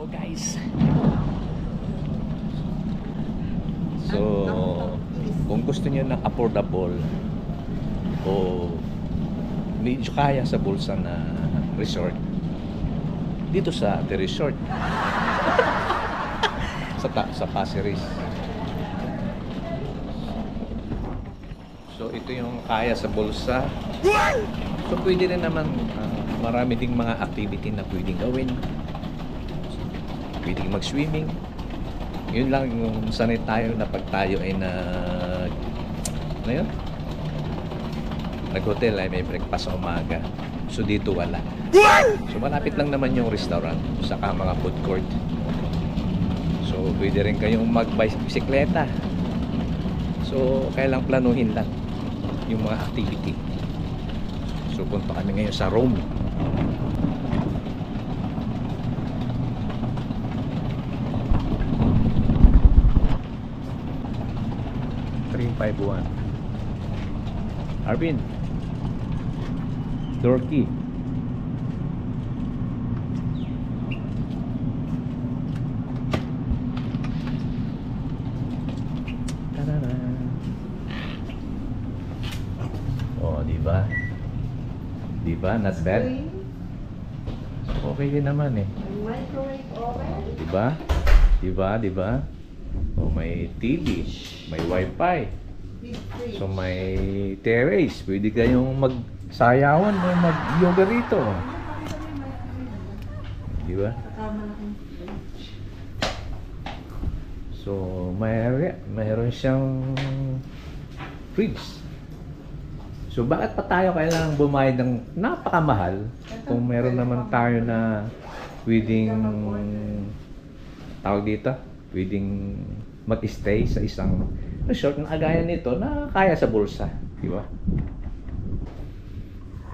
Hello guys. So, kung gusto niyo ng affordable o medyo kaya sa bulsa na resort, dito sa The Resort sa Pasir Ris. So, ito yung kaya sa bulsa. So, pwede rin naman marami ding mga activity na pwedeng gawin. Pwedeng mag-swimming. Yun lang yung sanay tayo na pag tayo ay nag-hotel ay may breakfast sa umaga. So dito wala. So malapit lang naman yung restaurant saka mga food court. So pwede rin kayong mag-bisikleta. So kailang planuhin lang yung mga activity. So punta kami ngayon sa Rome. Arvin, door key. Ta-da-da. Oh, di ba? Di ba? Not bad. Okay din naman eh. Microwave oven. Di ba? Di ba? Di ba? Oh, may TV, may wifi. So may terrace, pwede kayong magsayawan o mag-yoga rito. Di ba? So mayroon siyang fridge. So bakit pa tayo kailangang bumayad ng napakamahal kung meron naman tayo na pwedeng tawag dito, pwedeng mag-stay sa isang resort na agaya nito na kaya sa bulsa, di ba?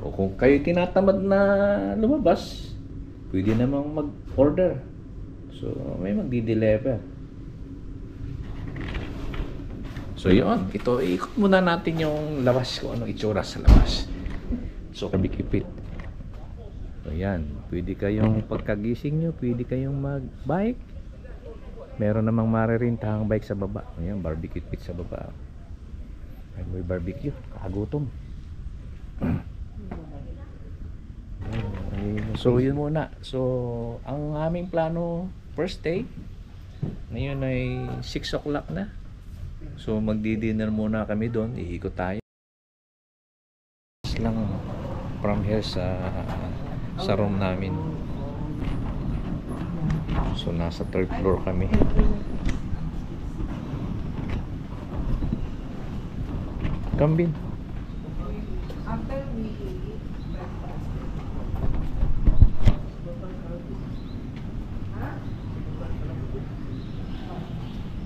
O kung kayo tinatamad na lumabas, pwede namang mag-order. So may magdi-deliver. So yun, ito ikot muna natin yung labas kung anong itsura sa labas. So kabikipit. So yan, pwede kayong pagkagising nyo, pwede kayong mag-bike. Meron namang maririntahang bike sa baba. Ayan, barbecue pit sa baba. Ay, may barbecue. Kakagutom. So, yun muna. So, ang aming plano, first day, ngayon ay 6 o'clock na. So, magdi-dinner muna kami doon. Iikot tayo. Lang from here sa room namin. So nasa third floor kami. Kambin. After we eat breakfast.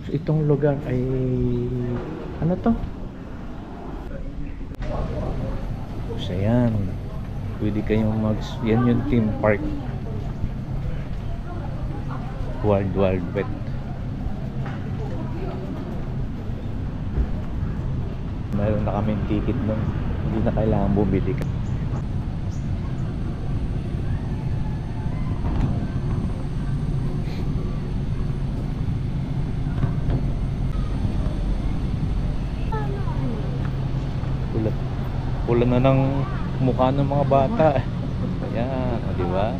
So itong lugar ay ano to? So yan. Pwede kayong yan yung theme park. Wild Wet. Mayroon na kaming ticket nun. Hindi na kailangan bumili ka. Pula na ng mukha ng mga bata. Ayan, di ba?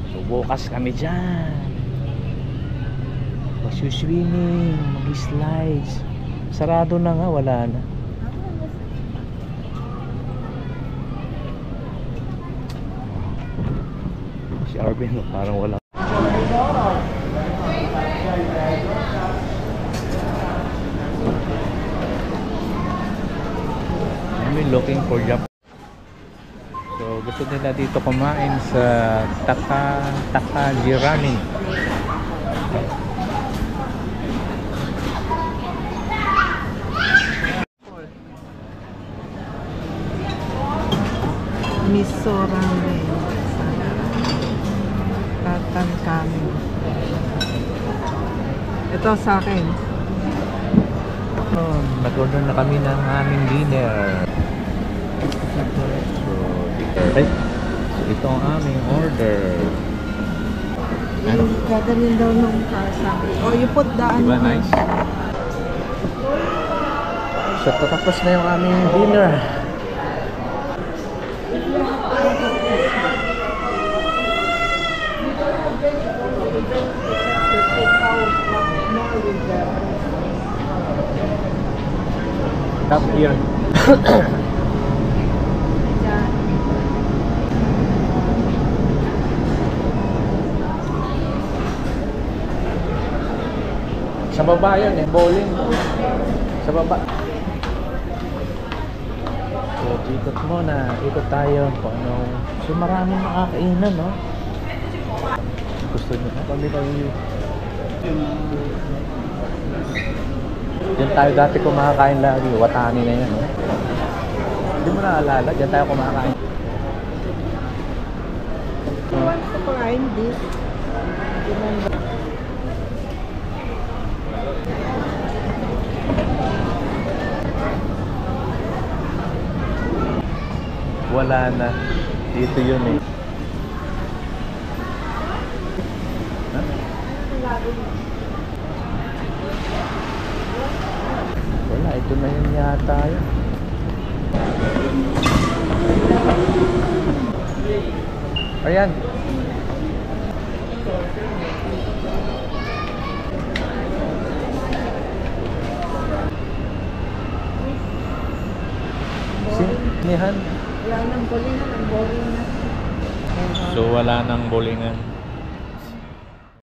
So bukas kami dyan, mag-swimming, mag-slides. Sarado na nga, wala na. Si Arvin parang wala. I'm looking for job. So gusto nila dito kumain sa Takagi Ramen. Miso ramen. Tatan kami. Ito sa akin. Nag-order na kami ng aming dinner. So ito ang aming order. Dadalhin daw nung car sabi. Oh, you put the ano. Diba nice? So tatapos na yung aming dinner. Up here. Sa baba yun eh, bowling. Sa baba. So, ikot muna. Ikot tayo. Kung anong... So, maraming makakainan, no? Gusto nyo na kami kayo. Diyan tayo dati kumakain lagi. Watani na yan, no? Hindi mo naalala. Diyan tayo kumakain. Once to find this. Wala na. Dito yun eh. Ha? Wala, ito na yun yata yun. Ayan. Sinihan. Wala nang bowling na. So wala nang bowlingan.